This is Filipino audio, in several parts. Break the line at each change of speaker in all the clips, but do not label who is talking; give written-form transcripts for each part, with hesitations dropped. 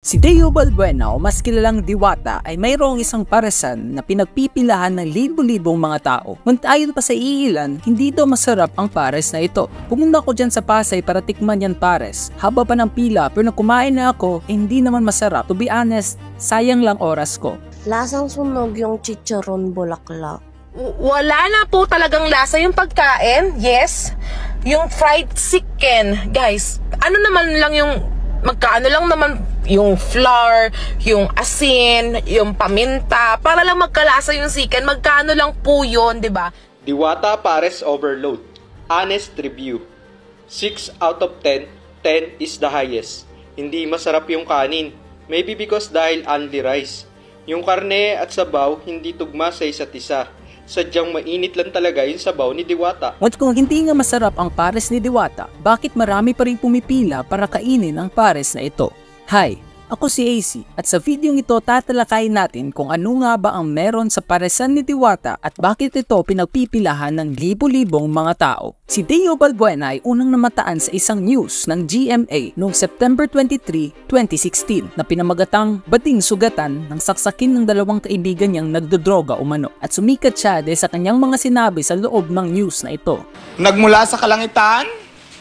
Si Deo Balbuena o mas kilalang Diwata ay mayroong isang paresan na pinagpipilahan ng libo-libong mga tao. Ngunit ayon pa sa iilan, hindi daw masarap ang pares na ito. Pumunta ko dyan sa Pasay para tikman yan pares. Haba pa ng pila pero nung kumain na ako, hindi naman masarap. To be honest, sayang lang oras ko.
Lasang sunog yung chicharon bulaklak.
Wala na po talagang lasa yung pagkain. Yes, yung fried chicken. Guys, ano naman lang yung magkaano lang naman yung flour, yung asin, yung paminta, para lang magkalasa yung chicken. Magkano lang po yun, di ba?
Diwata Pares Overload. Honest review. 6 out of 10. 10 is the highest. Hindi masarap yung kanin. Maybe because dahil only rice. Yung karne at sabaw hindi tugma sa isa't isa. Sadyang mainit lang talaga yung sabaw ni Diwata.
At kung hindi nga masarap ang pares ni Diwata, bakit marami pa rin pumipila para kainin ang pares na ito? Hi, ako si AC at sa videong ito tatalakayin natin kung ano nga ba ang meron sa paresan ni Diwata at bakit ito pinagpipilahan ng libo-libong mga tao. Si Deo Balbuena ay unang namataan sa isang news ng GMA noong September 23, 2016 na pinamagatang Bading Sugatan ng saksakin ng dalawang kaibigan niyang nagdodroga umano at sumikat siya dahil sa kanyang mga sinabi sa loob ng news na ito.
Nagmula sa kalangitan,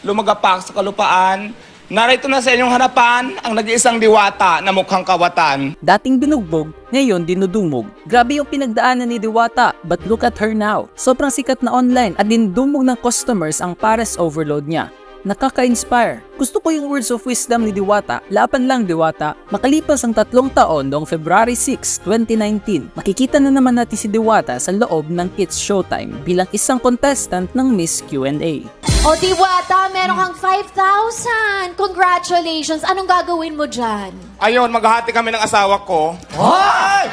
lumagapak sa kalupaan, narito na sa inyong harapan ang nag-iisang diwata na mukhang kawatan.
Dating binugbog, ngayon dinudumog. Grabe yung pinagdaanan ni Diwata, but look at her now. Sobrang sikat na online at dinudumog ng customers ang pares overload niya. Nakaka-inspire. Gusto ko yung words of wisdom ni Diwata. Laban lang Diwata. Makalipas ang 3 taon noong February 6, 2019, makikita na naman natin si Diwata sa loob ng It's Showtime bilang isang contestant ng Miss Q&A.
O Diwata, meron kang 5,000. Congratulations. Anong gagawin mo dyan?
Ayun, maghahati kami ng asawa ko.
Hoy!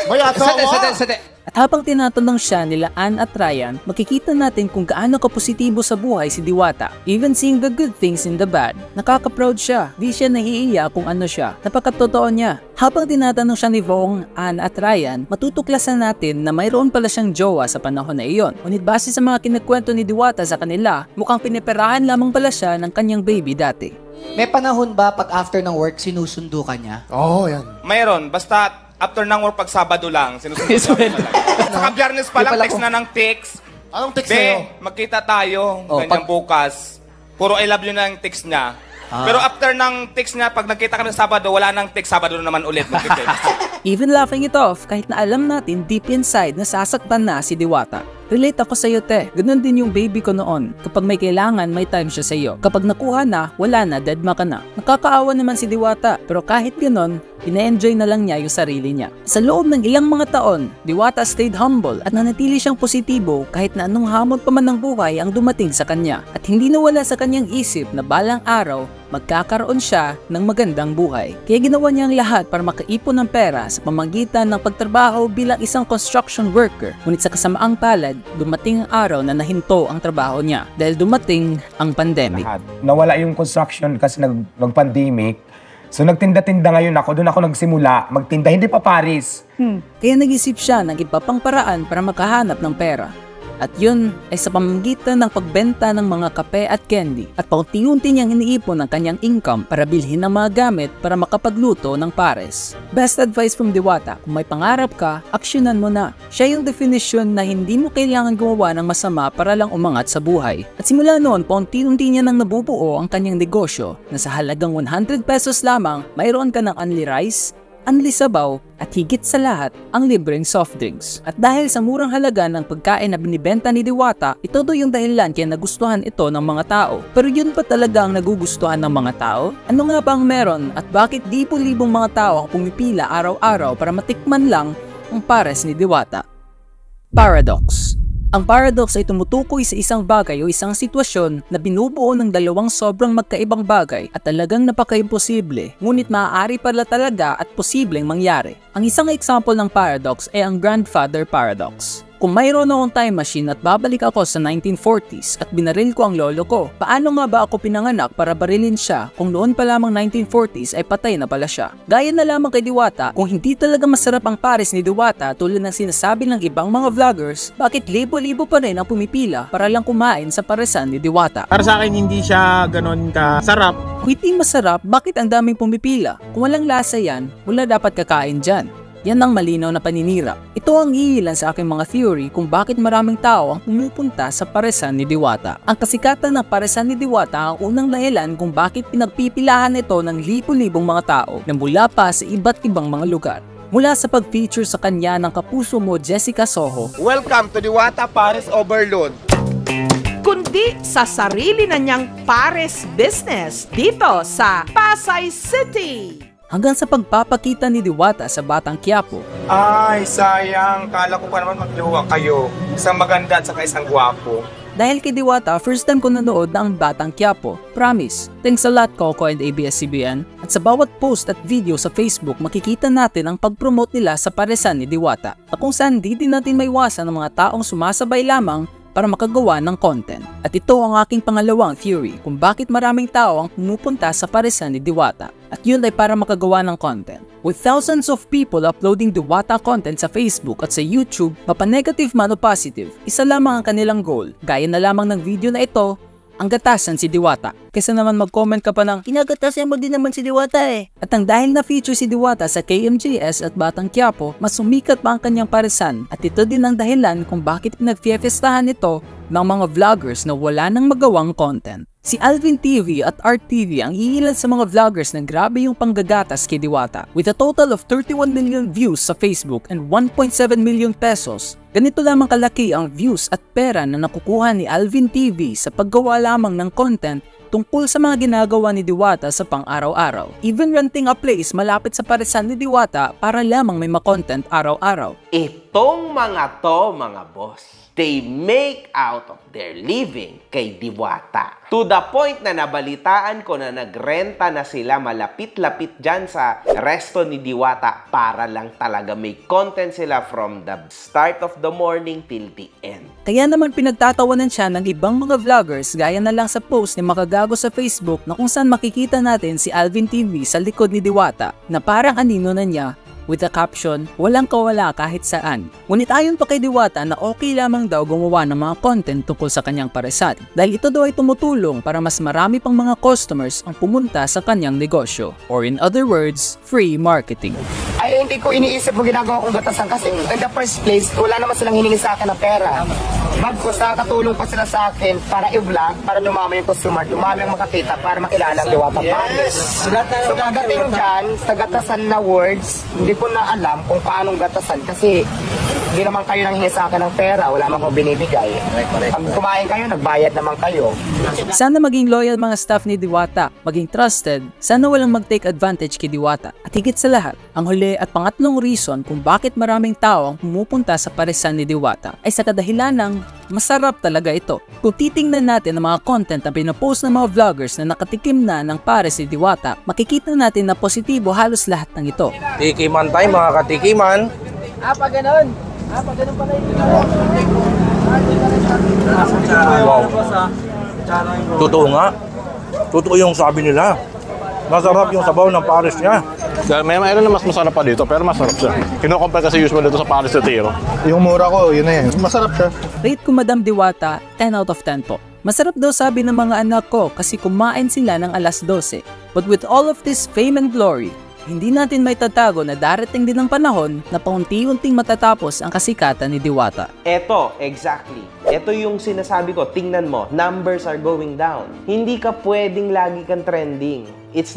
May asawa!
At habang tinatanong siya nila Ann at Ryan, makikita natin kung gaano kapositibo sa buhay si Diwata. Even seeing the good things in the bad, nakaka-proud siya. Di siya nahiiya kung ano siya. Napakatotoo niya. Habang tinatanong siya ni Vong, Ann at Ryan, matutuklasan natin na mayroon pala siyang jowa sa panahon na iyon. Ngunit base sa mga kinakwento ni Diwata sa kanila, mukhang piniperahan lamang pala siya ng kanyang baby dati.
May panahon ba pag after ng work sinusundo ka niya?
Oo, yan.
Mayroon, basta after ng work pag Sabado lang, sinusunod ko lang. Saka Biyernes pa lang, text na ng text.
Anong text sa'yo?
Magkita tayo, ganyan bukas. Puro I love you na yung text niya. Pero after ng text niya, pag nagkita kami sa Sabado, wala nang text, Sabado na naman ulit magkitext.
Even laughing it off kahit na alam natin deep inside na sasaktan na si Diwata. Relate ako sa'yo, te. Ganun din yung baby ko noon. Kapag may kailangan, may time siya sa'yo. Kapag nakuha na, wala na, deadma ka na. Nakakaawa naman si Diwata. Pero kahit ganun, ina-enjoy na lang niya yung sarili niya. Sa loob ng ilang mga taon, Diwata stayed humble at nanatili siyang positibo kahit na anong hamon pa man ng buhay ang dumating sa kanya. At hindi nawala sa kanyang isip na balang araw, magkakaroon siya ng magandang buhay. Kaya ginawa niya ang lahat para makaipon ng pera sa pamamagitan ng pagtrabaho bilang isang construction worker. Ngunit sa kasamaang palad, dumating ang araw na nahinto ang trabaho niya dahil dumating ang pandemic.
Nawala yung construction kasi nag-pandemic. So nagtinda-tinda ngayon ako, doon ako nagsimula magtinda, hindi pa Paris.
Kaya nag-isip siya ng iba pang paraan para makahanap ng pera. At yun ay sa pamamagitan ng pagbenta ng mga kape at candy at paunti-unti niyang iniipon ang kanyang income para bilhin ng mga gamit para makapagluto ng pares. Best advice from Diwata, kung may pangarap ka, aksyonan mo na. Siya yung definition na hindi mo kailangan gumawa ng masama para lang umangat sa buhay. At simula noon, paunti-unti niya nang nabubuo ang kanyang negosyo na sa halagang 100 pesos lamang, mayroon ka ng only rice, unli sabaw, at higit sa lahat, ang libreng soft drinks. At dahil sa murang halaga ng pagkain na binibenta ni Diwata, ito do yung dahilan kaya nagustuhan ito ng mga tao. Pero yun pa talaga ang nagugustuhan ng mga tao? Ano nga ba ang meron at bakit libo-libong mga tao ang pumipila araw-araw para matikman lang ang pares ni Diwata? Paradox. Ang paradox ay tumutukoy sa isang bagay o isang sitwasyon na binubuo ng dalawang sobrang magkaibang bagay at talagang napaka-imposible, ngunit maaari pala talaga at posibleng mangyari. Ang isang example ng paradox ay ang grandfather paradox. Kung mayroon akong time machine at babalik ako sa 1940s at binaril ko ang lolo ko, paano nga ba ako pinanganak para barilin siya kung noon pa lamang 1940s ay patay na pala siya? Gaya na lamang kay Diwata, kung hindi talaga masarap ang pares ni Diwata tulad ng sinasabi ng ibang mga vloggers, bakit libo-libo pa rin ang pumipila para lang kumain sa paresan ni Diwata?
Para sa akin hindi siya ganon kasarap.
Kung hindi masarap, bakit ang daming pumipila? Kung walang lasa yan, wala dapat kakain dyan. Yan ang malinaw na paninira. Ito ang iilan sa aking mga theory kung bakit maraming tao ang pumupunta sa paresan ni Diwata. Ang kasikatan ng paresan ni Diwata ang unang dahilan kung bakit pinagpipilahan ito ng libo-libong mga tao na mula pa sa iba't ibang mga lugar. Mula sa pag-feature sa kanya ng kapuso mo Jessica Soho.
Welcome to Diwata Pares Overload.
Kundi sa sarili na niyang pares business dito sa Pasay City.
Hanggang sa pagpapakita ni Diwata sa Batang Quiapo.
Ay, sayang. Kala ko pa naman magjowa kayo. Isang maganda at saka isang gwapo.
Dahil kay Diwata, first time ko nanood na ang Batang Quiapo. Promise. Thanks a lot, Coco and ABS-CBN. At sa bawat post at video sa Facebook, makikita natin ang pag-promote nila sa paresan ni Diwata. At kung saan di din natin maiwasan ng mga taong sumasabay lamang para makagawa ng content. At ito ang aking pangalawang theory kung bakit maraming tao ang pumupunta sa paresan ni Diwata. At yun ay para makagawa ng content. With thousands of people uploading Diwata content sa Facebook at sa YouTube, mapa-negative man o positive, isa lamang ang kanilang goal. Gaya na lamang ng video na ito, ang gatasan si Diwata. Kaysa naman mag-comment ka pa ng, kinagatasan mo din naman si Diwata eh. At ang dahil na feature si Diwata sa KMJS at Batang Quiapo, mas sumikat pa ang kanyang paresan. At ito din ang dahilan kung bakit pinagfiestahan ito ng mga vloggers na wala nang magawang content. Si Alvin TV at Art TV ang iilan sa mga vloggers na grabe yung panggagatas kay Diwata. With a total of 31 million views sa Facebook and 1.7 million pesos, ganito lamang kalaki ang views at pera na nakukuha ni Alvin TV sa paggawa lamang ng content tungkol sa mga ginagawa ni Diwata sa pang-araw-araw. Even renting a place malapit sa paresan ni Diwata para lamang may ma-content araw-araw.
Itong mga to, mga boss, they make out of their living kay Diwata. To the point na nabalitaan ko na nagrenta na sila malapit-lapit dyan sa resto ni Diwata para lang talaga may content sila from the start of the morning till the end.
Kaya naman pinagtatawanan siya ng ibang mga vloggers gaya na lang sa post ni Makagago sa Facebook na kung saan makikita natin si Alvin TV sa likod ni Diwata na parang anino na niya with the caption, walang kawala kahit saan. Ngunit ayon pa kay Diwata na okay lamang daw gumawa ng mga content tungkol sa kanyang paresan dahil ito daw ay tumutulong para mas marami pang mga customers ang pumunta sa kanyang negosyo. Or in other words, free marketing.
Ay, hindi ko iniisip mo ginagawa kong gatasan kasi in the first place, wala naman silang hiningi sa akin na pera. Bagkos nakakatulong pa sila sa akin para i-vlog, para dumami yung consumer, dumami ang makakita para makilala ang Diwata Pares. So pagdating dyan, sa gatasan na words, hindi ko na alam kung paanong gatasan kasi hindi naman kayo nanghingi sa akin ng pera, wala naman akong binibigay. Pag kumain kayo, nagbayad naman kayo.
Sana maging loyal mga staff ni Diwata, maging trusted, sana walang mag-take advantage kay Diwata. At higit sa lahat, ang huli at pangatlong reason kung bakit maraming tao ang pumupunta sa paresan ni Diwata ay sa kadahilan ng masarap talaga ito. Kung titingnan natin ang mga content na pinapost ng mga vloggers na nakatikim na ng pares ni Diwata, makikita natin na positibo halos lahat ng ito.
Tikiman tayo mga katikiman.
Pa ganun. Pa ganun pala yun.
Wow. Totoo nga. Totoo yung sabi nila. Masarap yung sabaw ng pares niya.
Mayroon na mas masarap pa dito, pero masarap siya. Kino-compare kasi usual dito sa pares na tiro.
Yung mura ko, yun na yan. Masarap siya.
Rate ko Madam Diwata, 10 out of 10 po. Masarap daw sabi ng mga anak ko kasi kumain sila ng alas 12. But with all of this fame and glory, hindi natin may tatago na darating din ang panahon na paunti-unting matatapos ang kasikatan ni Diwata.
Eto, exactly. Eto yung sinasabi ko, tingnan mo, numbers are going down. Hindi ka pwedeng lagi kang trending. It's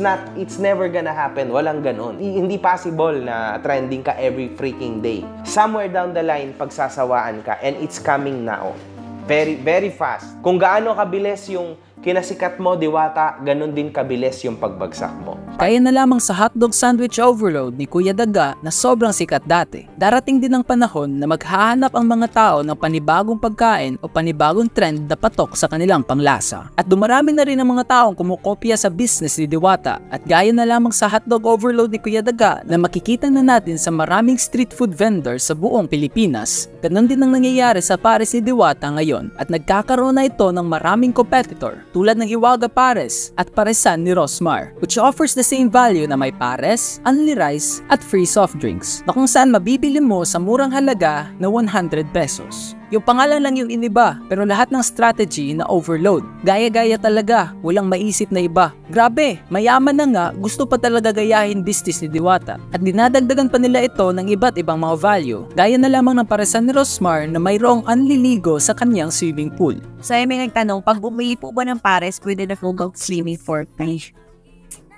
never gonna happen. Walang ganon. Hindi possible na trending ka every freaking day. Somewhere down the line, pagsasawaan ka and it's coming now. Very, very fast. Kung gaano kabilis yung kinasikat mo, Diwata, ganun din kabilis yung pagbagsak mo.
Kaya na lamang sa hotdog sandwich overload ni Kuya Daga na sobrang sikat dati. Darating din ang panahon na maghahanap ang mga tao ng panibagong pagkain o panibagong trend na patok sa kanilang panglasa. At dumarami na rin ang mga taong kumukopya sa business ni Diwata. At gaya na lamang sa hotdog overload ni Kuya Daga na makikita na natin sa maraming street food vendors sa buong Pilipinas, ganun din ang nangyayari sa pares ni Diwata ngayon. At nagkakaroon na ito ng maraming competitor tulad ng Hiwaga Pares at Paresan ni Rosmar, which offers the same value na may pares, only rice at free soft drinks na kung saan mabibili mo sa murang halaga na 100 pesos. Yung pangalan lang yung iniba, pero lahat ng strategy na overload. Gaya-gaya talaga, walang maisip na iba. Grabe, mayaman na nga, gusto pa talaga gayahin business ni Diwata. At dinadagdagan pa nila ito ng iba't ibang mga value. Gaya na lamang ng Paresan ni Rosmar na mayroong anliligo sa kanyang swimming pool.
So may nagtanong, pag bumili po ba ng pares, pwede na po swimming for free?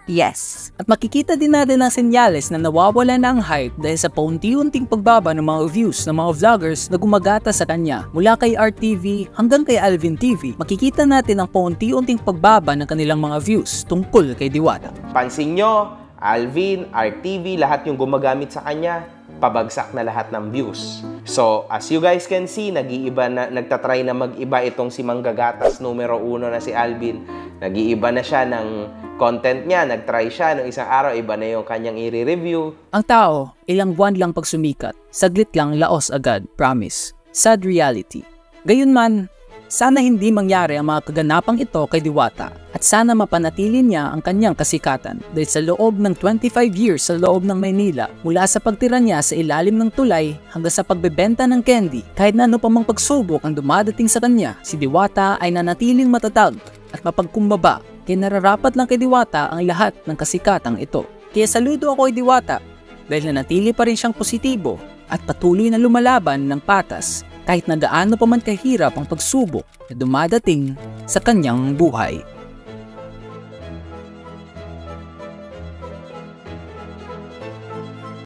Yes.
At makikita din natin ang senyales na nawawala na ang hype dahil sa paunti-unting pagbaba ng mga views ng mga vloggers na gumagata sa kanya. Mula kay RTV hanggang kay Alvin TV, makikita natin ang paunti-unting pagbaba ng kanilang mga views tungkol kay Diwata.
Pansin nyo, Alvin, RTV, lahat yung gumagamit sa kanya, pabagsak na lahat ng views. So, as you guys can see, nagtatry na mag-iba itong si Manggagatas numero 1 na si Alvin. Nag-iiba na siya ng content niya, nag-try siya nung isang araw, iba na yung kanyang i-review.
Ang tao, ilang buwan lang pagsumikat, saglit lang laos agad, promise. Sad reality. Gayunman, sana hindi mangyari ang mga kaganapang ito kay Diwata at sana mapanatili niya ang kanyang kasikatan dahil sa loob ng 25 years sa loob ng Maynila, mula sa pagtira niya sa ilalim ng tulay hanggang sa pagbebenta ng candy, kahit na ano pa mang pagsubok ang dumadating sa kanya, si Diwata ay nanatiling matatag at mapagkumbaba. Kaya nararapat lang kay Diwata ang lahat ng kasikatang ito. Kaya saludo ako kay Diwata dahil nanatili pa rin siyang positibo at patuloy na lumalaban ng patas kahit na gaano pa man kahirap ang pagsubok na dumadating sa kanyang buhay.